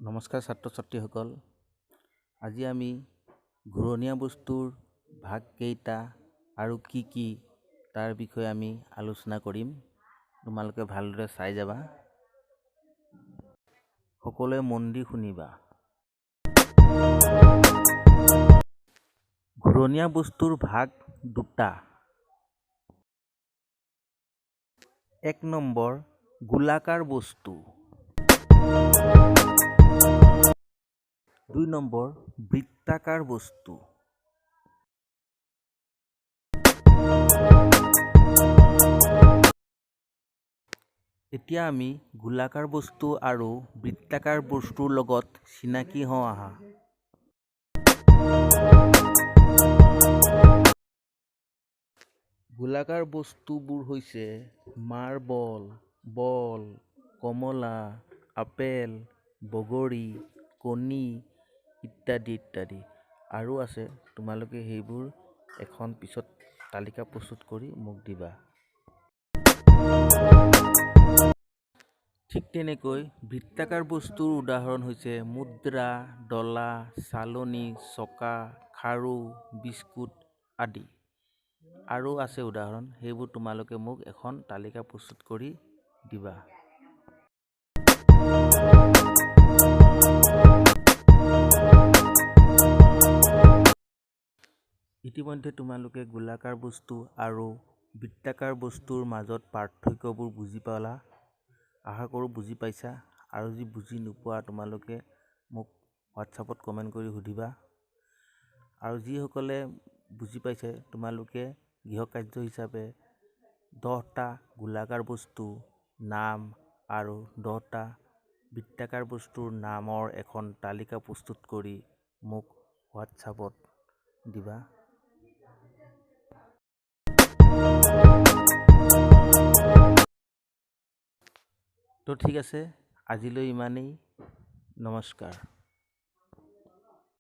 নমস্কাৰ ছাত্ৰ ছাত্ৰীসকল, আজি আমি ঘূৰণীয়া বস্তুৰ ভাগ কেইটা আৰু কি কি তাৰ বিষয়ে আমি আলোচনা কৰিম। তোমালোকে ভালদৰে চাই যাবা, সকলোৱে মন দি শুনিবা। ঘূৰণীয়া বস্তুৰ ভাগ দুটা। 1 নম্বৰ গোলাকাৰ বস্তু, 2 নম্বৰ বৃত্তাকাৰ বস্তু। এতিয়া আমি গোলাকাৰ বস্তু আৰু বৃত্তাকাৰ বস্তুৰ লগত চিনাকি হওঁ আহা। গোলাকাৰ বস্তুবোৰ হৈছে মাৰ্বল, বল, কমলা, আপেল, বগৰী, কণী ইত্যাদি ইত্যাদি আৰু আছে। তোমালোকে সেইবোৰ এখন পিছত তালিকা প্ৰস্তুত কৰি মোক দিবা। ঠিক তেনেকৈ বৃত্তাকাৰ বস্তুৰ উদাহৰণ হৈছে মুদ্ৰা, ডলা, চালনী, চকা, খাৰু, বিস্কুট আদি আৰু আছে উদাহৰণ। সেইবোৰ তোমালোকে মোক এখন তালিকা প্ৰস্তুত কৰি দিবা। ইতিমধ্যে তোমালোকে গোলাকাৰ বস্তু আৰু বৃত্তাকাৰ বস্তুৰ মাজত পাৰ্থক্যবোৰ বুজি পালা। আশা কৰোঁ বুজি পাইছা, আৰু যদি বুজি নোপোৱা তোমালোকে মোক হোৱাটছআপত কমেণ্ট কৰি সুধিবা। আৰু যিসকলে বুজি পাইছে তোমালোকে গৃহকাৰ্য হিচাপে 10টা গোলাকাৰ বস্তু নাম আৰু 10টা বৃত্তাকাৰ বস্তুৰ নামৰ এখন তালিকা প্ৰস্তুত কৰি মোক হোৱাটছআপত দিবা। তো ঠিক আছে, আজিলৈ ইমানেই। নমস্কাৰ।